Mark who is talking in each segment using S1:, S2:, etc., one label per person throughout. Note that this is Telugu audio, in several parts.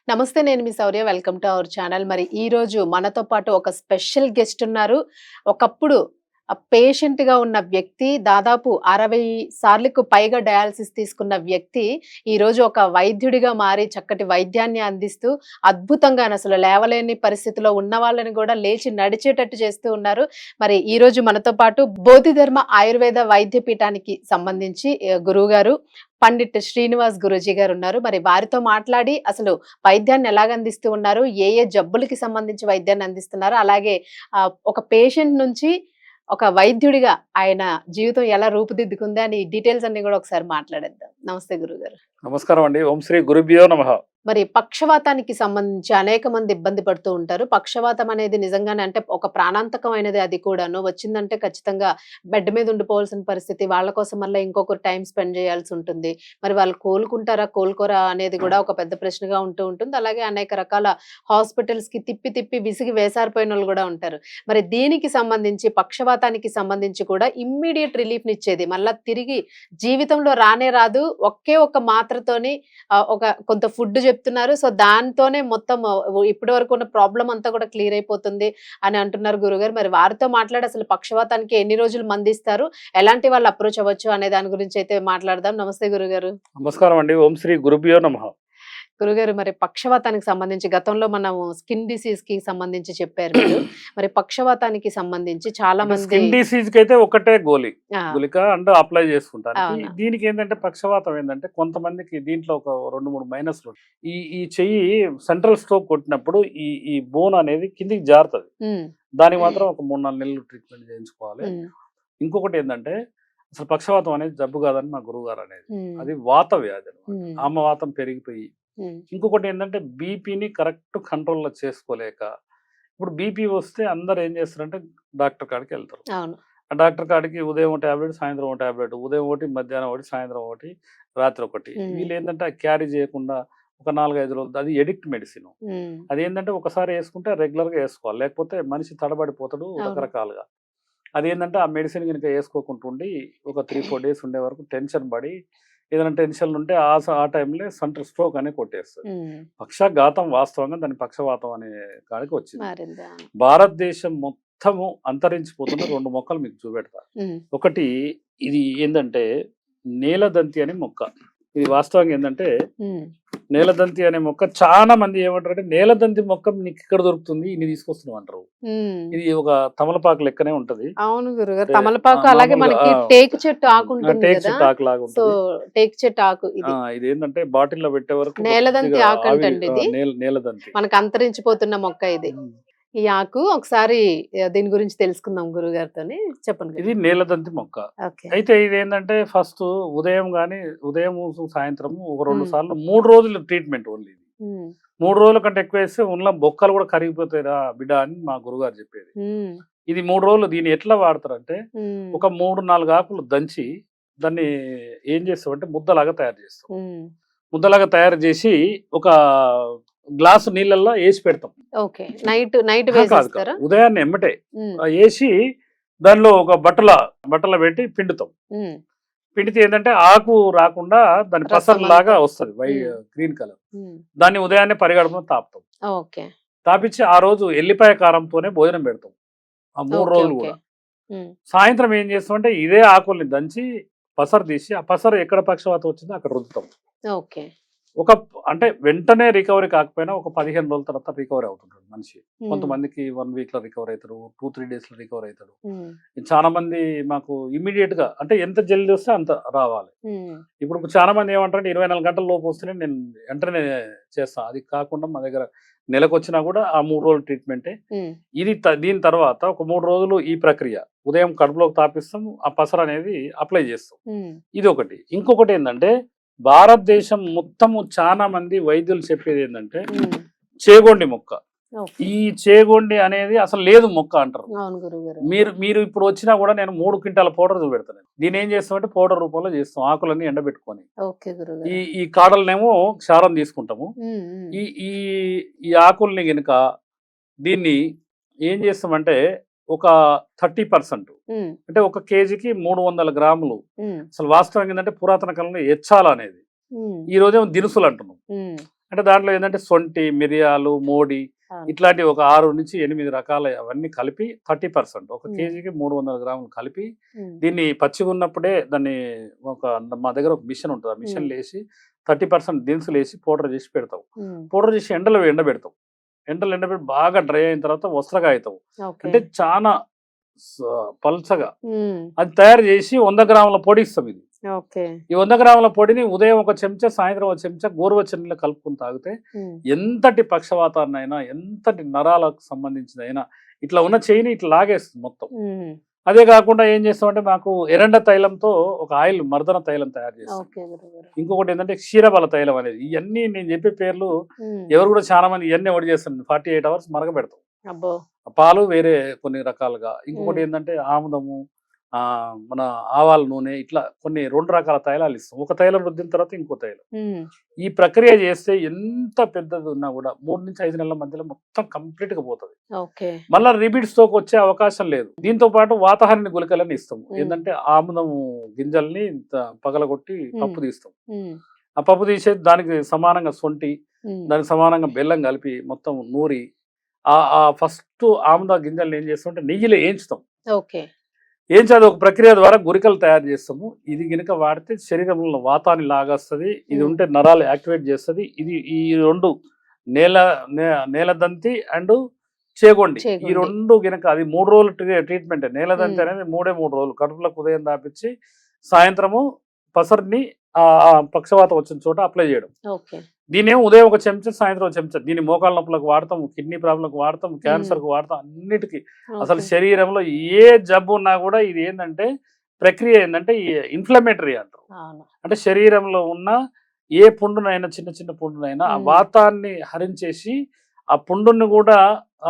S1: నమస్తే. నేను మీ Shaurya. Welcome to our channel. మరి ఈ రోజు మనతో పాటు ఒక స్పెషల్ గెస్ట్ ఉన్నారు. ఒకప్పుడు పేషెంట్‌గా ఉన్న వ్యక్తి, దాదాపు 60 సార్లకు పైగా డయాలిసిస్ తీసుకున్న వ్యక్తి, ఈరోజు ఒక వైద్యుడిగా మారి చక్కటి వైద్యాన్ని అందిస్తూ అద్భుతంగా అసలు లేవలేని పరిస్థితిలో ఉన్న వాళ్ళని కూడా లేచి నడిచేటట్టు చేస్తూ ఉన్నారు. మరి ఈరోజు మనతో పాటు బోధిధర్మ ఆయుర్వేద వైద్య పీఠానికి సంబంధించి గురువుగారు పండిట్ శ్రీనివాస్ గురూజీ గారు ఉన్నారు. మరి వారితో మాట్లాడి అసలు వైద్యాన్ని ఎలాగ అందిస్తూ ఉన్నారు, ఏ ఏ జబ్బులకి సంబంధించి వైద్యాన్ని అందిస్తున్నారు, అలాగే ఒక పేషెంట్ నుంచి ఒక వైద్యుడిగా ఆయన జీవితం ఎలా రూపుదిద్దుకుంది అని డీటెయిల్స్ అన్ని కూడా ఒకసారి మాట్లాడేద్దాం. నమస్తే గురుగారు.
S2: నమస్కారం అండి. ఓం శ్రీ గురుభ్యో నమః.
S1: మరి పక్షవాతానికి సంబంధించి అనేక మంది ఇబ్బంది పడుతూ ఉంటారు. పక్షవాతం అనేది నిజంగానే అంటే ఒక ప్రాణాంతకమైనది, అది కూడాను. వచ్చిందంటే ఖచ్చితంగా బెడ్ మీద ఉండిపోవాల్సిన పరిస్థితి. వాళ్ళ కోసం మళ్ళీ ఇంకొకరు టైం స్పెండ్ చేయాల్సి ఉంటుంది. మరి వాళ్ళు కోలుకుంటారా, కోలుకోరా అనేది కూడా ఒక పెద్ద ప్రశ్నగా ఉంటూ ఉంటుంది. అలాగే అనేక రకాల హాస్పిటల్స్‌కి తిప్పి తిప్పి విసిగి వేసారిపోయినోళ్ళు కూడా ఉంటారు. మరి దీనికి సంబంధించి, పక్షవాతానికి సంబంధించి కూడా ఇమ్మీడియేట్ రిలీఫ్‌నిచ్చేది, మళ్ళా తిరిగి జీవితంలో రానే రాదు, ఒకే ఒక్క మాత్రతోని ఒక కొంత ఫుడ్ చెప్తున్నారు. సో దాంతోనే మొత్తం ఇప్పటి వరకు ఉన్న ప్రాబ్లమ్ అంతా కూడా క్లియర్ అయిపోతుంది అని అంటున్నారు గురుగారు. మరి వారితో మాట్లాడి అసలు పక్షవాతానికి ఎన్ని రోజులు మందిస్తారు, ఎలాంటి వాళ్ళు అప్రోచ్ అవ్వచ్చు అనే దాని గురించి అయితే మాట్లాడదాం. నమస్తే గురుగారు.
S2: నమస్కారం అండి. ఓం శ్రీ గురుభ్యో నమః.
S1: గురుగారు, మరి పక్షవాతానికి సంబంధించి గతంలో మనం స్కిన్ డిసీజ్ కి సంబంధించి చెప్పారు మీరు. మరి పక్షవాతానికి సంబంధించి చాలా మంది
S2: స్కిన్ డిసీజ్ కి అయితే ఒకటే
S1: ఆ,
S2: గుళిక అంటే అప్లై చేసుకుంటారు.
S1: అవునా.
S2: దీనికి ఏంటంటే పక్షవాతం ఏంటంటే కొంతమందికి దీంట్లో ఒక 2-3 మైనస్లు ఉంటాయి. ఈ చెయ్యి సెంట్రల్ స్ట్రోక్ కొట్టినప్పుడు ఈ బోన్ అనేది కిందికి జారుతుంది.
S1: ఉమ్,
S2: దానికి మాత్రం ఒక 3-4 నెలలు ట్రీట్మెంట్ చేయించుకోవాలి.
S1: ఉమ్,
S2: ఇంకొకటి ఏంటంటే అసలు పక్షవాతం అనేది జబ్బు కాదని మా గురువు గారు అనేది,
S1: ఉమ్,
S2: అది వాత వ్యాధి అనమాట.
S1: ఉమ్,
S2: ఆమవాతం పెరిగిపోయి.
S1: ఉమ్,
S2: ఇంకొకటి ఏంటంటే బీపీని కరెక్ట్ కంట్రోల్లో చేసుకోలేక, ఇప్పుడు బీపీ వస్తే అందరు ఏం చేస్తారంటే డాక్టర్ కాడికి వెళ్తారు.
S1: అవును.
S2: ఆ డాక్టర్ కాడికి ఉదయం ఒక టాబ్లెట్, సాయంత్రం ఒక టాబ్లెట్, ఉదయం ఒకటి, మధ్యాహ్నం ఒకటి, సాయంత్రం ఒకటి, రాత్రి ఒకటి.
S1: ఉమ్,
S2: వీళ్ళు ఏంటంటే క్యారీ చేయకుండా ఒక 4-5 రోజులు, అది ఎడిక్ట్ మెడిసిన్.
S1: ఉమ్,
S2: అది ఏంటంటే ఒకసారి వేసుకుంటే రెగ్యులర్గా వేసుకోవాలి, లేకపోతే మనిషి తడబడిపోతాడు
S1: అవును.
S2: రకరకాలుగా. అదేంటంటే ఆ మెడిసిన్ కనుక వేసుకోకుండా ఉండి ఒక 3-4 డేస్ ఉండే వరకు టెన్షన్ పడి, ఏదైనా టెన్షన్ ఉంటే ఆ టైంలో సెంట్రల్ స్ట్రోక్ అనేది కొట్టేస్తుంది.
S1: ఉమ్,
S2: పక్షఘాతం వాస్తవంగా దాని పక్షవాతం అనే కాడికి వచ్చింది.
S1: మారిందా.
S2: భారతదేశం మొత్తము అంతరించిపోతున్న 2 మొక్కలు మీకు చూపెడతా.
S1: ఉమ్,
S2: ఒకటి, ఇది ఏంటంటే నేలదంతి అనే మొక్క. ఇది వాస్తవంగా ఏంటంటే
S1: ఉమ్,
S2: నేలదంతి అనే మొక్క చాలా మంది ఏమంటారంటే నేలదంతి మొక్క నీకు ఇక్కడ దొరుకుతుంది, ఇన్ని తీసుకొస్తున్నావు అంటారు.
S1: ఉమ్.
S2: ఇది ఒక తమలపాకు లెక్కనే ఉంటది.
S1: అవును గురుగారు.
S2: అంటే
S1: తమలపాకు, అలాగే
S2: మామూలుగా
S1: మనకి టేకు చెట్టు ఆకు ఉంటుంది
S2: టేక్
S1: కదా.
S2: చెట్టు ఆకు లాగా
S1: సో
S2: ఉంటుంది.
S1: టేకు చెట్టు ఆకు ఇది.
S2: ఇది ఏంటంటే బాటిల్లో పెట్టే వరకు
S1: నేలదంతి
S2: కొద్దిగా
S1: ఆకు అంటండి ఇది.
S2: నేలదంతి.
S1: మనకు అంతరించిపోతున్న మొక్క ఇది.
S2: ఉమ్.
S1: ఈ ఆకు ఒకసారి దీని గురించి తెలుసుకుందాం గురుగారితోని. చెప్పండి
S2: ఇది
S1: గురుగారు.
S2: నేలదంతి మొక్క.
S1: ఓకే.
S2: అయితే ఇది ఏంటంటే ఫస్ట్ ఉదయం కానీ, ఉదయం సాయంత్రం ఒక 2
S1: ఉమ్,
S2: సార్లు 3 రోజులు ట్రీట్మెంట్ ఓన్లీ.
S1: ఉమ్,
S2: 3 రోజుల కంటే ఎక్కువ వేస్తే ఉన్న బొక్కలు కూడా కరిగిపోతాయిరా బిడ్డ అని మా గురుగారు చెప్పేది.
S1: ఉమ్,
S2: ఇది 3 రోజులు దీన్ని ఎట్లా వాడతారంటే
S1: ఉమ్,
S2: ఒక 3-4 ఆకులు దంచి దాన్ని ఏం చేస్తామంటే ముద్దలాగా తయారు చేస్తాం.
S1: ఉమ్.
S2: ముద్దలాగా తయారు చేసి ఒక గ్లాసు నీళ్ళల్లో వేసి పెడతాం.
S1: ఓకే. నైట్ నైట్
S2: కాదు కాదు,
S1: వేసేస్తారా?
S2: ఉదయాన్నే ఎమ్మటే
S1: ఉమ్,
S2: వేసి దానిలో ఒక బట్టల పెట్టి పిండుతాం.
S1: ఉమ్,
S2: పిండితే ఏంటంటే ఆకు రాకుండా దాని
S1: రసం
S2: పసరులాగా
S1: అంతా.
S2: వస్తుంది,
S1: ఉమ్,
S2: గ్రీన్ కలర్.
S1: ఉమ్.
S2: దాన్ని ఉదయాన్నే పరిగడపన తాపుతాం.
S1: ఓకే.
S2: తాపించి ఆ రోజు ఎల్లిపాయ కారంతోనే భోజనం పెడతాం ఆ 3
S1: ఓకే.
S2: రోజులు
S1: ఓకే.
S2: కూడా.
S1: ఉమ్,
S2: సాయంత్రం ఏం చేస్తామంటే ఇదే ఆకుల్ని దంచి పసరు తీసి ఆ పసరు ఎక్కడ పక్షవాతం వచ్చిందో అక్కడ రుద్దుతాం.
S1: ఓకే.
S2: అంటే వెంటనే రికవరీ కాకపోయినా ఒక 15 రోజుల తర్వాత రికవరీ అవుతుంటాడు మనిషి.
S1: ఉమ్,
S2: కొంతమందికి 1 వీక్లో రికవర్ అవుతాడు, 2-3 డేస్లో రికవర్ అవుతాడు.
S1: ఉమ్,
S2: చాలా మంది మాకు ఇమీడియట్ గా, అంటే ఎంత జల్దీ వస్తే అంత రావాలి.
S1: ఉమ్,
S2: ఇప్పుడు చాలా మంది ఏమంటారంటే 24 గంటల లోపు వస్తేనే నేను వెంటనే చేస్తాను. అది కాకుండా మా దగ్గర నెలకు వచ్చినా కూడా ఆ 3 రోజులు ట్రీట్మెంటే.
S1: ఉమ్,
S2: ఇది దీని తర్వాత ఒక 3 రోజులు ఈ ప్రక్రియ, ఉదయం కడుపులోకి తాపిస్తాం, ఆ పసరు అనేది అప్లై చేస్తాం.
S1: ఉమ్,
S2: ఇది ఒకటి. ఇంకొకటి ఏంటంటే భారతదేశం మొత్తము చాలా మంది వైద్యులు చెప్పేది ఏంటంటే
S1: ఉమ్.
S2: చేగొండి మొక్క.
S1: ఓకే.
S2: ఈ చేగొండి అనేది అసలు లేదు మొక్క అంటారు.
S1: అవును గురుగారు.
S2: మీరు ఇప్పుడు వచ్చినా కూడా నేను 3 క్వింటాల పౌడర్ చూపెడతాను. దీని ఏం చేస్తామంటే పౌడర్ రూపంలో చేస్తాం, ఆకులన్నీ ఎండబెట్టుకొని.
S1: ఓకే గురుగారు.
S2: ఈ కాడలనేమో క్షారం తీసుకుంటాము.
S1: ఉమ్, ఉమ్,
S2: ఈ ఈ ఈ ఆకుల్ని గనుక దీన్ని ఏం చేస్తామంటే ఒక 30%,
S1: ఉమ్,
S2: అంటే 1 కేజీకి 300 గ్రాములు.
S1: ఉమ్,
S2: అసలు వాస్తవం ఏంటంటే పురాతన కాలంలో ఎచ్చాల అనేది,
S1: ఉమ్,
S2: ఈ రోజేమో దినుసులు అంటున్నాం.
S1: ఉమ్,
S2: అంటే దాంట్లో ఏంటంటే సొంటి, మిరియాలు, మోడి
S1: అవును.
S2: ఇట్లాంటి ఒక 6 నుంచి 8 రకాల అవన్నీ కలిపి 30% ఒక
S1: ఉమ్,
S2: కేజీకి 300 గ్రాములు కలిపి
S1: ఉమ్,
S2: దీన్ని పచ్చిగా ఉన్నప్పుడే దాన్ని ఒక మా దగ్గర ఒక మిషన్ ఉంటుంది. ఆ మిషన్
S1: ఉమ్,
S2: లేసి 30% దినుసులు వేసి పౌడర్ చేసి పెడతాం.
S1: ఉమ్,
S2: పౌడర్ చేసి ఎండలో ఎండబెడతాం. ఎండబెట్టి బాగా డ్రై అయిన తర్వాత వస్త్రగా అవుతాం.
S1: ఓకే.
S2: అంటే చాలా పల్చగా
S1: ఉమ్,
S2: అది తయారు చేసి 100 గ్రాముల పొడి ఇస్తాం. ఇది
S1: ఓకే.
S2: ఈ 100 గ్రాముల పొడిని ఉదయం ఒక చెంచా, సాయంత్రం ఒక చెంచా గోరువెచ్చని నీళ్ళలో కలుపుకొని తాగితే
S1: ఉమ్,
S2: ఎంతటి పక్షవాతాన్నైనా, ఎంతటి నరాలకు సంబంధించిందైనా ఇట్లా ఉన్న చెయ్యిని ఇట్లా లాగేస్తుంది మొత్తం.
S1: ఉమ్,
S2: అదే కాకుండా ఏం చేస్తామంటే మాకు ఎరండ తైలంతో ఒక ఆయిల్ మర్దన తైలం తయారు చేస్తాం.
S1: ఓకే గురుగారు.
S2: ఇంకొకటి ఏంటంటే క్షీరబల తైలం అనేది. ఇవన్నీ నేను చెప్పే పేర్లు
S1: ఉమ్,
S2: ఎవరు కూడా చాలా మంది ఇవన్నీ ఒకటి చేస్తారు. 48 అవర్స్ మరగబెడతాం.
S1: అబ్బో.
S2: పాలు వేరే కొన్ని రకాలుగా. ఇంకొకటి
S1: ఉమ్,
S2: ఏంటంటే ఆముదము, మన ఆవాల నూనె ఇట్లా కొన్ని 2 రకాల తైలాలు ఇస్తాం. ఒక తైలం రుద్దిన తర్వాత ఇంకో తైలం.
S1: ఉమ్,
S2: ఈ ప్రక్రియ చేస్తే ఎంత పెద్దది ఉన్నా కూడా 3 నుంచి 5 నెలల మధ్యలో మొత్తం కంప్లీట్‌గా పోతది.
S1: ఓకే.
S2: మళ్ళా రిపీట్ స్ట్రోక్ వచ్చే అవకాశం లేదు. దీంతో పాటు వాతాహారిని గుళికలని ఇస్తాం.
S1: ఉమ్,
S2: ఏందంటే ఆముదము గింజల్ని పగలగొట్టి
S1: ఉమ్,
S2: పప్పు తీస్తాం.
S1: ఉమ్,
S2: ఆ పప్పు తీసేది దానికి సమానంగా సొంటి,
S1: ఉమ్,
S2: దానికి సమానంగా బెల్లం కలిపి మొత్తం నూరి ఫస్ట్ ఆముద గింజల్ని ఏం చేస్తామంటే నెయ్యిలో ఏంచుతాం.
S1: ఓకే.
S2: ఏంచి అది ఒక ప్రక్రియ ద్వారా గురికలు తయారు చేస్తాము. ఇది గనుక వాడితే శరీరంలో వాతాన్ని లాగేస్తది. ఇది
S1: ఉమ్,
S2: ఉంటే నరాలు యాక్టివేట్ చేస్తది. ఇది ఈ 2 నేల నేలదంతి అండ్ చేగొండి. ఈ
S1: చేగొండి.
S2: 2 గనక అది 3 రోజులు ట్రీట్మెంటే. నేలదంతి
S1: ఉమ్,
S2: అనేది 3 రోజులు. కడుపులోకి ఉదయం దాపిచ్చి సాయంత్రము పసరుని పక్షవాతం వచ్చిన చోట అప్లై చేయడం.
S1: ఓకే.
S2: దీన్నేమో ఉదయం ఒక చెంచా, సాయంత్రం ఒక చెంచా. దీన్ని మోకాళ్ళ నొప్పులకు వాడతాం, కిడ్నీ ప్రాబ్లంకి వాడతాం,
S1: ఉమ్,
S2: క్యాన్సర్‌కు వాడతాం. అన్నిటికి అసలు
S1: ఓకే.
S2: శరీరంలో ఏ జబ్బు ఉన్నా కూడా ఇది ఏందంటే ప్రక్రియ ఏందంటే ఇన్‌ఫ్లమేటరీ అంటారు.
S1: అవును.
S2: అంటే శరీరంలో ఉన్న ఏ పుండునైనా, చిన్న చిన్న పుండునైనా ఆ
S1: ఉమ్,
S2: వాతాన్ని హరించేసి ఆ పుండుని కూడా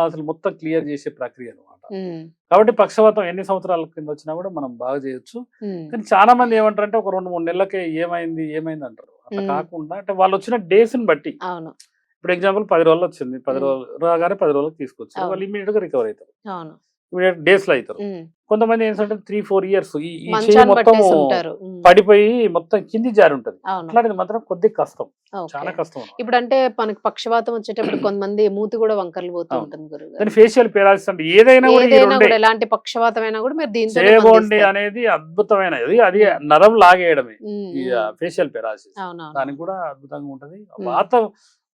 S2: అసలు మొత్తం క్లియర్ చేసే ప్రక్రియ అన్నమాట.
S1: ఉమ్,
S2: కాబట్టి పక్షవాతం ఎన్ని సంవత్సరాల కింద వచ్చినా కూడా మనం బాగా చేయొచ్చు.
S1: ఉమ్,
S2: కానీ చాలా మంది ఏమంటారంటే ఒక 2, 3 నెలలకే ఏమైంది, ఏమైంది అంటారు. అట్లా
S1: ఉమ్,
S2: కాకుండా అంటే వాళ్ళు వచ్చిన డేస్‌ని బట్టి.
S1: అవును.
S2: ఇప్పుడు ఎగ్జాంపుల్ 10 రోజుల్లో వచ్చింది. 10
S1: ఉమ్,
S2: రోజులు రాగానే 10 రోజులకు తీసుకొచ్చారు.
S1: అవును.
S2: వాళ్ళు ఇమ్మీడియేట్‌గా రికవర్ అవుతారు.
S1: అవును.
S2: ఇమ్మీడియేట్ డేస్‌లో అవుతారు.
S1: ఉమ్,
S2: కొంతమంది ఏంటంటే 3, 4 ఇయర్స్ ఈ ఈ చెయ్యి
S1: మంచాన్ని
S2: మొత్తము
S1: పట్టేసి ఉంటారు. ఉమ్,
S2: పడిపోయి మొత్తం కింది జారి ఉంటది.
S1: అవును.
S2: అట్లాంటిది మాత్రం కొద్దిగా కష్టం.
S1: ఓకే.
S2: చాలా కష్టం అన్నమాట.
S1: ఇప్పుడంటే మనకి పక్షవాతం వచ్చేటప్పుడు కొంతమంది మూతి కూడా వంకర్లు పోతూ
S2: అవును.
S1: ఉంటుంది గురుగారు.
S2: దాని ఫేషియల్ పెరాలసిస్ అంటే ఏదైనా కూడా ఈ
S1: ఏదైనా
S2: రెండే.
S1: కూడా ఎలాంటి పక్షవాతం అయినా కూడా మీరు దీంతోనే
S2: చేగొండి
S1: మందిస్తారు.
S2: అనేది అద్భుతమైనది. అది
S1: ఉమ్,
S2: నరం లాగేయడమే.
S1: ఉమ్,
S2: ఈ
S1: ఉమ్,
S2: ఫేషియల్ పెరాలసిస్.
S1: అవునవును.
S2: దానికి కూడా అద్భుతంగా ఉంటది.
S1: ఉమ్,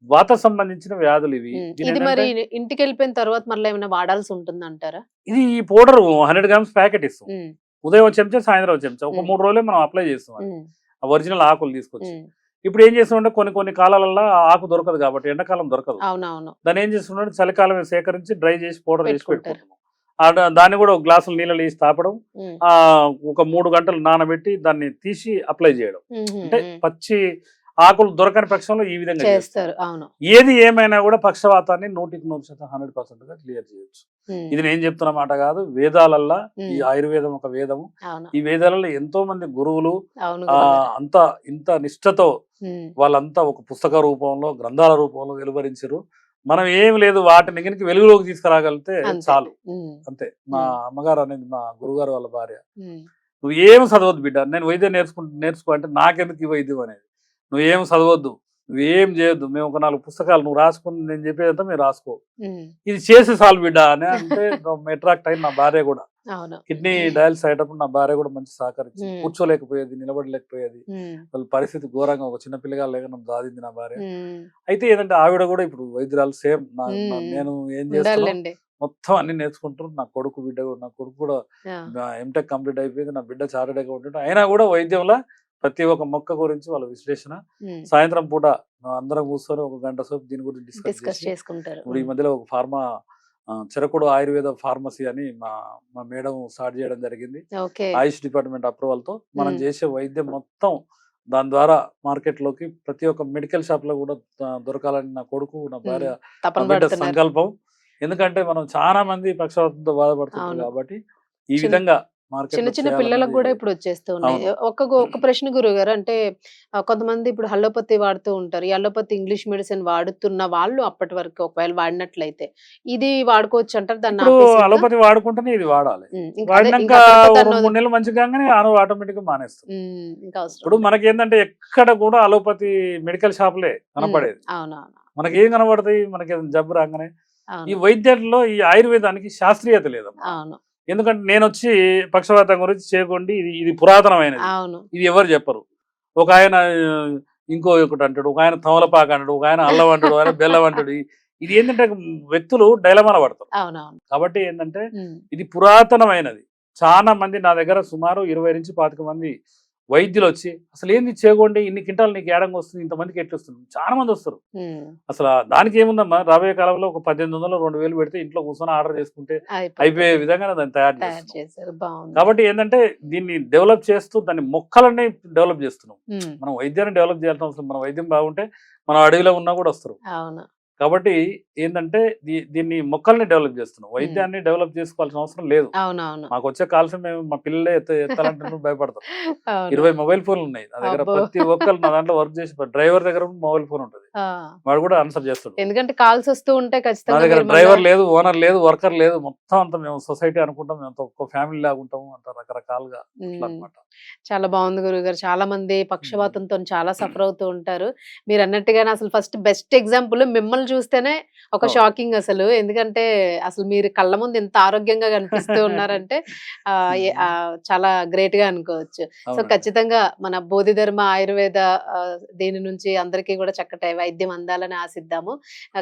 S2: వాత సంబంధించిన వ్యాధులు ఇవి.
S1: ఉమ్.
S2: దీని
S1: ఇది మరి
S2: ఏంటంటే
S1: ఇంటికి వెళ్ళిపోయిన తర్వాత మళ్ళీ ఏమైనా వాడాల్సి ఉంటుందంటారా?
S2: ఇది ఈ పౌడర్ 100 గ్రామ్స్ ప్యాకెట్ ఇస్తాం.
S1: ఉమ్,
S2: ఉదయం ఒక చెంచా, సాయంత్రం ఒక చెంచా. ఒక
S1: ఉమ్,
S2: 3 రోజులే మనం అప్లై చేస్తాం అది.
S1: ఉమ్,
S2: ఆ ఒరిజినల్ ఆకులు తీసుకొచ్చి.
S1: ఉమ్,
S2: ఇప్పుడు ఏం చేస్తామంటే కొన్ని కొన్ని కాలాలలో ఆ ఆకు దొరకదు కాబట్టి ఎండాకాలం దొరకదు.
S1: అవునవును.
S2: దాన్ని ఏం చేస్తున్నాడు చలికాలమే సేకరించి డ్రై చేసి పౌడర్ చేసి
S1: పెట్టుకుంటారు.
S2: పెట్టుకుంటున్నాం. దాన్ని కూడా ఒక గ్లాసులు నీళ్ళలో వేసి తాపడం.
S1: ఉమ్,
S2: ఒక 3 గంటలు నానబెట్టి దాన్ని తీసి అప్లై చేయడం.
S1: ఉమ్,
S2: అంటే
S1: ఉమ్,
S2: పచ్చి ఆకులు దొరకని పక్షంలో ఈ విధంగా చేస్తారు.
S1: చేస్తారు. అవును.
S2: ఏది ఏమైనా కూడా పక్షవాతాన్ని 100% 100%గా క్లియర్ చేయొచ్చు.
S1: ఉమ్,
S2: ఇది నేను చెప్తున్న మాట కాదు. వేదాలల్లా ఈ
S1: ఉమ్,
S2: ఆయుర్వేదం ఒక వేదము.
S1: అవును.
S2: ఈ వేదాలలో ఎంతో మంది గురువులు
S1: అవును గురుగారు.
S2: అంత ఇంత నిష్ఠతో
S1: ఉమ్,
S2: వాళ్ళంతా ఒక పుస్తక రూపంలో, గ్రంథాల రూపంలో వెలువరించారు. మనం ఏం లేదు వాటిని కనుక వెలుగులోకి తీసుకురాగలిగితే
S1: అంతే.
S2: చాలు.
S1: ఉమ్,
S2: అంతే. మా అమ్మగారు అనేది మా గురుగారు వాళ్ళ భార్య.
S1: ఉమ్,
S2: "నువ్వు ఏం చదవద్దు బిడ్డ. నేను వైద్యం నేర్చుకో అంటే నాకెందుకు ఈ వైద్యం అనేది. నువ్వేం చదవద్దు. నువ్వేం చేయొద్దు. మేము ఒక 4 పుస్తకాలు నువ్వు రాసుకుని నేను చెప్పేదంతా మీరు రాసుకో.
S1: ఉమ్,
S2: ఇది చేసి చాలు బిడ్డ" అని అంటే అట్రాక్ట్ అయింది నా భార్య కూడా.
S1: అవును.
S2: కిడ్నీ డయాలిసిస్ అయ్యేటప్పుడు నా భార్య కూడా మంచి సహకరించింది.
S1: ఉమ్,
S2: కూర్చోలేకపోయేది, నిలబడలేకపోయేది.
S1: ఉమ్,
S2: వాళ్ళ పరిస్థితి ఘోరంగా ఒక చిన్న పిల్లగా లేక నన్ను దాదింది నా భార్య.
S1: ఉమ్,
S2: అయితే ఏంటంటే ఆవిడ కూడా ఇప్పుడు వైద్యురాలు సేమ్.
S1: ఉమ్,
S2: నేను ఏం చేస్తున్నా
S1: ఉండాలండి.
S2: మొత్తం అన్ని నేర్చుకుంటారు. నా కొడుకు బిడ్డ కూడా, నా కొడుకు కూడా
S1: ఆ,
S2: ఎంటెక్ కంప్లీట్ అయిపోయింది. నా బిడ్డ చార్టెడ్ అకౌంటెంట్. అయినా కూడా వైద్యంలో ప్రతి ఒక్క మొక్క గురించి వాళ్ళ విశ్లేషణ.
S1: ఉమ్,
S2: సాయంత్రం పూట అందరం కూర్చొని ఒక గంట సేపు దీని గురించి డిస్కస్
S1: డిస్కస్
S2: చేసి
S1: చేసుకుంటారు.
S2: ఇప్పుడు ఈ మధ్యలో ఒక ఫార్మా చెరకుడు ఆయుర్వేద ఫార్మసీ అని మా మా మేడం స్టార్ట్ చేయడం జరిగింది.
S1: ఓకే.
S2: ఆయుష్ డిపార్ట్మెంట్ అప్రూవల్తో మనం
S1: ఉమ్,
S2: చేసే వైద్యం మొత్తం దాని ద్వారా మార్కెట్లోకి ప్రతి ఒక్క మెడికల్ షాప్లో కూడా దొరకాలని నా కొడుకు, నా
S1: ఉమ్,
S2: భార్య, నా
S1: తపన
S2: బిడ్డ
S1: పడుతున్నారు.
S2: సంకల్పం. ఎందుకంటే మనం చాలా మంది పక్షవాతంతో బాధపడుతుంటారు
S1: అవును.
S2: కాబట్టి ఈ
S1: చిన్న
S2: విధంగా
S1: చిన్న
S2: మార్కెట్‌లో
S1: చిన్న పిల్లలకు
S2: చేయాలన్నది
S1: గూడా ఇప్పుడు వచ్చేస్తూ ఉన్నాయి.
S2: అవును.
S1: ఒక్క ప్రశ్న గురువుగారు. అంటే కొంతమంది ఇప్పుడు అలోపతి వాడుతూ ఉంటారు. ఈ అలోపతి ఇంగ్లీష్ మెడిసిన్ వాడుతున్న వాళ్ళు అప్పటి వరకు ఒకవేళ వాడినట్లయితే, ఇది వాడుకోవచ్చంటారా? దాన్ని
S2: ఇప్పుడు
S1: ఆపేసేయొద్దా?
S2: అలోపతి వాడుకుంటేనే ఇది వాడాలి.
S1: ఇంకా అదే
S2: వాడినంక
S1: ఇంకా ఆ తర్వాత
S2: ఒక 3 నెలలు మంచిగా కాంగానే ఆటోమేటిక్‌గా మానేస్తాం.
S1: ఇంకా అవసరం
S2: ఇప్పుడు
S1: ఉండదు.
S2: మనకేందంటే ఎక్కడ కూడా అలోపతి మెడికల్ షాపులే కనపడేది.
S1: అవునవును.
S2: మనకేం కనపడతాయి? మనకేదైనా జబ్బు రాంగానే. ఈ
S1: అవును.
S2: వైద్యంలో ఈ ఆయుర్వేదానికి శాస్త్రీయత లేదమ్మా.
S1: అవును.
S2: ఎందుకంటే నేనొచ్చి పక్షవాతం గురించి చేకోండి ఇది ఇది పురాతనమైనది.
S1: అవును.
S2: ఇది ఎవరు చెప్పరు. ఒకాయన ఇంకో ఒకటంటాడు. ఒకాయన తమలపాకు అంటాడు. ఒకాయన అల్లం అంటాడు. ఒకాయన బెల్లం అంటాడు. ఇది ఏందంటే వ్యక్తులు డైలమాలో పడతారు.
S1: అవునవును.
S2: కాబట్టి ఏందంటే
S1: హ్మ్.
S2: ఇది పురాతనమైనది. చాలా మంది నా దగ్గర సుమారు 20-25 మంది వైద్యులొచ్చి అసలేంది చేగోండి ఇన్ని క్వింటాలు నీకు ఏడంగొస్తుంది ఇంతమందికి ఎట్లొస్తుంది? చాలా మందొస్తారు.
S1: హ్మ్.
S2: అసల దానికేముందమ్మా రాబోయే కాలంలో ఒక 1800, 2000 పెడితే ఇంట్లో కూర్చొని ఆర్డర్ చేసుకుంటే
S1: అయిపోతది.
S2: అయిపోయే విధంగా దాన్ని తయారు
S1: తయారు
S2: చేస్తున్నాం.
S1: చేశారు. బావుంది.
S2: కాబట్టి ఏందంటే దీన్ని డెవలప్ చేస్తూ దాన్ని మొక్కలన్నీ డెవలప్ చేస్తున్నాం.
S1: హ్మ్.
S2: మనం వైద్యాన్ని డెవలప్ చేయాల్సిన అవసరం మన వైద్యం బాగుంటే మనం అడవిలో ఉన్నా కూడా వస్తారు.
S1: అవును.
S2: కాబట్టి ఏందంటే దీన్ని మొక్కల్ని డెవలప్ చేస్తున్నాం.
S1: హ్మ్.
S2: వైద్యాన్ని డెవలప్ చేసుకోవాల్సిన అవసరం లేదు.
S1: అవునవును.
S2: మాకొచ్చే కాల్స్ మేము మా పిల్లలే ఎత్తాలంటే భయపడతారు.
S1: అవును.
S2: 20 మొబైల్ ఫోన్లు ఉన్నాయి నా దగ్గర.
S1: అబ్బో!
S2: ప్రతి ఒక్కళ్ళు నా దాంట్లో వర్క్ చేసి డ్రైవర్ దగ్గర మొబైల్ ఫోన్ ఉంటది.
S1: ఆ!
S2: వాడు కూడా ఆన్సర్ చేస్తాడు.
S1: ఎందుకంటే కాల్స్ వస్తూ ఉంటే
S2: నా
S1: ఖచ్చితంగా
S2: దగ్గర
S1: మీరు మళ్ళా
S2: డ్రైవర్ లేదు, ఓనర్ లేదు, వర్కర్ లేదు. మొత్తం అంతా మేము సొసైటీ అనుకుంటాం. మేమంతా ఒక్క ఫ్యామిలీ లాగా ఉంటాము. అంత రకరకాలుగా అట్లా
S1: హ్మ్.
S2: అన్నమాట.
S1: చాలా బాగుంది గురువుగారు. చాలా మంది
S2: హ్మ్.
S1: పక్షవాతంతోని చాలా సఫర్ అవుతూ ఉంటారు. మీరన్నట్టుగానే అసలు ఫస్ట్ బెస్ట్ ఎగ్జాంపుల్ మిమ్మల్ని చూస్తేనే ఒక
S2: అవును.
S1: షాకింగ్ అసలు. ఎందుకంటే అసలు మీరు కళ్ళ ముందు ఇంత ఆరోగ్యంగా కనిపిస్తూ ఉన్నారంటే చాలా గ్రేట్‌గా అనుకోవచ్చు. సో,
S2: అవునండి.
S1: ఖచ్చితంగా మన బోధిధర్మ ఆయుర్వేద దీని నుంచి అందరికీ కూడా చక్కటి వైద్యం అందాలని ఆశిద్దాము.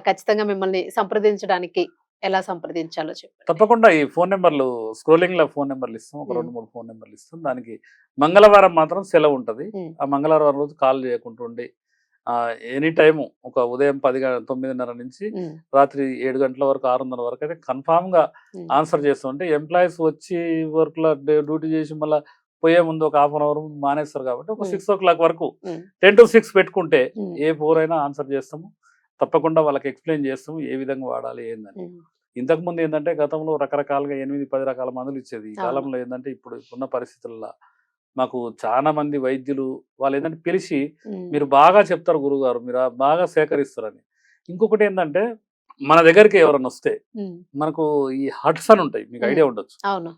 S1: ఖచ్చితంగా మిమ్మల్ని సంప్రదించడానికి ఎలా సంప్రదించాలో చెప్పండి?
S2: తప్పకుండా ఈ ఫోన్ నంబర్‌లు స్క్రోలింగ్‌లో ఫోన్ నంబర్‌లు ఇస్తాం. ఒక
S1: హ్మ్.
S2: 2, 3 ఫోన్ నంబర్‌లు ఇస్తాం. దానికి మంగళవారం మాత్రం సెలవు ఉంటది.
S1: హ్మ్.
S2: ఆ మంగళవారం రోజు కాల్ చేయకుండా ఉండి ఎనీ టైము ఒక ఉదయం 9:30 నుంచి
S1: హ్మ్.
S2: రాత్రి 7 గంటల వరకు 6:30 వరకు అయితే కన్ఫర్మ్‌గా
S1: హ్మ్.
S2: ఆన్సర్ చేస్తాం. అంటే ఎంప్లాయీస్ వచ్చి వర్క్‌లో డ్యూటీ చేసి మళ్ళా పోయే ముందు ఒక హాఫ్ అన్ అవర్ మానేస్తారు కాబట్టి ఒక
S1: హ్మ్.
S2: 6:00 వరకు
S1: హ్మ్.
S2: 10-6 పెట్టుకుంటే
S1: హ్మ్.
S2: ఏ ఫోరైనా ఆన్సర్ చేస్తాము. తప్పకుండా వాళ్ళకి ఎక్స్‌ప్లెయిన్ చేస్తాము. ఏ విధంగా వాడాలి ఏందని.
S1: హ్మ్.
S2: ఇంతకుముందు ఏందంటే గతంలో రకరకాలుగా 8, 10 రకాల మందులు ఇచ్చేది. ఈ
S1: అవును.
S2: కాలంలో ఏందంటే ఇప్పుడున్న పరిస్థితుల్లో మాకు చాలా మంది వైద్యులు వాళ్ళేందంటే పిలిచి
S1: హ్మ్.
S2: మీరు బాగా చెప్తారు గురువుగారు. మీరు బాగా సేకరిస్తారని. ఇంకొకటేందంటే మన దగ్గరికి ఎవరన్నొస్తే
S1: హ్మ్.
S2: మనకు ఈ హట్స్ అని ఉంటాయి. మీకు
S1: హ్మ్.
S2: ఐడియా ఉండొచ్చు.
S1: అవును.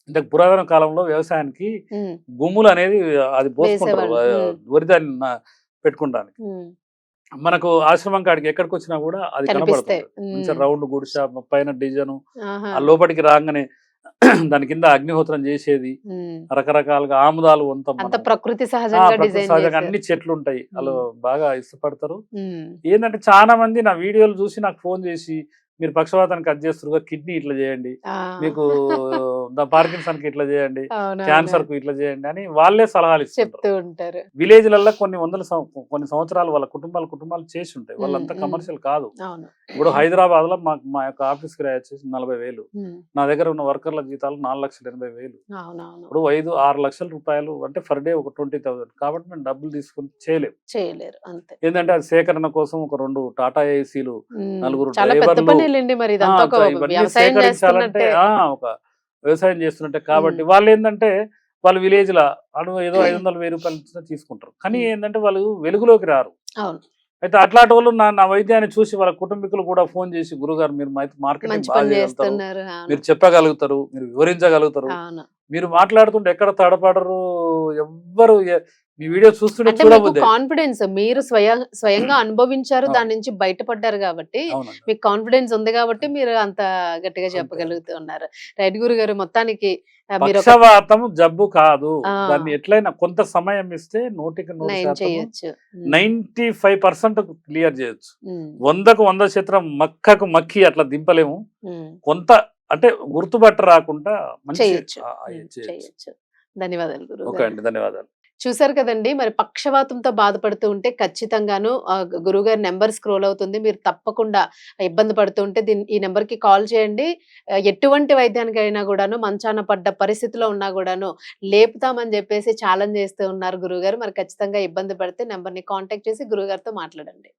S2: అంటే పురాతన కాలంలో వ్యవసాయానికి
S1: హ్మ్.
S2: గుమ్ములనేది అది పోసుకుంటారు.
S1: వేసేవాళ్ళు. హ్మ్.
S2: వరి ధాన్యం పెట్టుకుంటానికి.
S1: హ్మ్.
S2: మనకు ఆశ్రమం కాడికి ఎక్కడికొచ్చినా గూడా అది
S1: కనిపిస్తాయి.
S2: కనబడుతుంటది. మంచిగా
S1: హ్మ్.
S2: రౌండ్ గుడిసె పైన డిజైను
S1: ఆహా!
S2: ఆ లోపటికి రాంగానే దాని కింద అగ్నిహోత్రం చేసేది.
S1: హ్మ్.
S2: రకరకాలుగా ఆముదాలు వంతాం
S1: అంత
S2: మనం.
S1: ప్రకృతి సహజంగా
S2: ప్రకృతి
S1: డిజైన్
S2: సహజంగా
S1: చేశారు.
S2: అన్ని చెట్లుంటాయి. ఆళ్ళు
S1: హ్మ్.
S2: బాగా ఇష్టపడతారు.
S1: హ్మ్.
S2: ఏందంటే చాలా మంది నా వీడియోలు చూసి నాకు ఫోను చేసి, "మీరు పక్షవాతానికి అది చేస్తుర్రుగా కిడ్నీ ఇట్లా చేయండి.
S1: ఆ!
S2: మీకు పార్కిన్సన్‌కి ఇట్లా చేయండి.
S1: అవునవును.
S2: క్యాన్సర్‌కు ఇట్లా చేయండి" అని వాళ్ళే సలహాలు ఇస్తుంటారు.
S1: చెప్తూ ఉంటారు.
S2: విలేజ్‌లల్ల కొన్ని సంవత్సరాలు వాళ్ళ కుటుంబాలు చేసుంటాయి.
S1: హ్మ్.
S2: వాళ్ళంతా
S1: హ్మ్.
S2: కమర్షియల్ కాదు.
S1: అవును.
S2: ఇప్పుడు హైదరాబాద్‌లో మా యొక్క ఆఫీస్ కిరాయి వచ్చేసి 40,000.
S1: హ్మ్.
S2: నా దగ్గర ఉన్న వర్కర్ల జీతాలు 4,80,000.
S1: అవునవును.
S2: ఇప్పుడు 6 లక్షల రూపాయలు అంటే పర్ డే ఒక 20,000 కాబట్టి మేము డబ్బులు తీసుకొని చేయలేం.
S1: చేయలేరు. అంతే.
S2: ఏందంటే అది సేకరణ కోసం ఒక 2 టాటా ఏసీలు,
S1: హ్మ్.
S2: నలుగురు
S1: చాలా పెద్ద
S2: డ్రైవర్లు
S1: పనేలెండి మరి ఇదంతా ఒక
S2: ఇవన్నీ
S1: వ్యవసాయం
S2: సేకరించాలంటే
S1: చేస్తున్నట్టే.
S2: ఒక వ్యవసాయం చేస్తున్నట్టే కాబట్టి
S1: హ్మ్.
S2: వాళ్ళేందంటే వాళ్ళు విలేజ్‌ల ఏదో 500, 1000 రూపాయలు ఇచ్చినా తీసుకుంటారు. కానీ
S1: హ్మ్.
S2: ఏందంటే వాళ్ళు వెలుగులోకి రారు.
S1: అవును.
S2: అయితే అట్లాటోళ్ళు నా వైద్యాన్ని చూసి వాళ్ళ కుటుంబీకులు కూడా ఫోను చేసి గురుగారు మీరు మార్కెటింగ్
S1: మంచి
S2: బాగా
S1: పని
S2: చేయగలుగుతారు.
S1: చేస్తున్నారు. అవును.
S2: మీరు చెప్పగలుగుతారు. మీరు వివరించగలుగుతారు.
S1: అవును.
S2: మీరు మాట్లాడుతుంటే ఎక్కడ తడబడరు. ఎవ్వరు మీ వీడియో చూస్తుంటే
S1: అంటే మీకు
S2: చూడబుద్దయిద్ది.
S1: కాన్ఫిడెన్స్ మీరు స్వయంగా అనుభవించారు.
S2: అవును.
S1: దాని నుంచి బయటపడ్డారు గాబట్టి,
S2: అవునండి.
S1: మీకు కాన్ఫిడెన్స్ ఉంది గాబట్టి, మీరు అంత గట్టిగా
S2: అంతే.
S1: చెప్పగలుగుతూ ఉన్నారు. రైట్ గురుగారు. మొత్తానికి మీరొక
S2: పక్షవాతం జబ్బు కాదు.
S1: ఆ!
S2: దాన్ని ఎట్లైనా కొంత సమయం ఇస్తే 100కి
S1: నయం
S2: 100%
S1: చేయొచ్చు. హ్మ్.
S2: 95% క్లియర్ చేయొచ్చు.
S1: హ్మ్.
S2: 100కు 100% మక్కకు మక్కి అట్లా దింపలేము.
S1: హ్మ్.
S2: కొంత అంటే గుర్తుపట్ట రాకుండా మంచి
S1: చేయొచ్చు.
S2: చేయొచ్చు.
S1: చేయొచ్చు. ధన్యవాదాలు
S2: ఓకే
S1: గురువుగారు.
S2: అండి. ధన్యవాదాలు.
S1: చూసారు కదండీ! మరి పక్షవాతంతో బాధపడుతూ ఉంటే ఖచ్చితంగాను గురువుగారి నంబర్ స్క్రోల్ అవుతుంది. మీరు తప్పకుండా ఇబ్బంది పడుతూ ఉంటే ఈ నంబర్‌కి కాల్ చేయండి. ఎటువంటి వైద్యానికైనా గూడాను మంచాన పడ్డ పరిస్థితిలో ఉన్నా గూడాను లేపుతామని జెప్పేసి ఛాలెంజ్ చేస్తూ ఉన్నారు గురువుగారు. మరి ఖచ్చితంగా ఇబ్బంది పడితే నంబర్‌ని కాంటాక్ట్ చేసి గురువుగారితో మాట్లాడండి.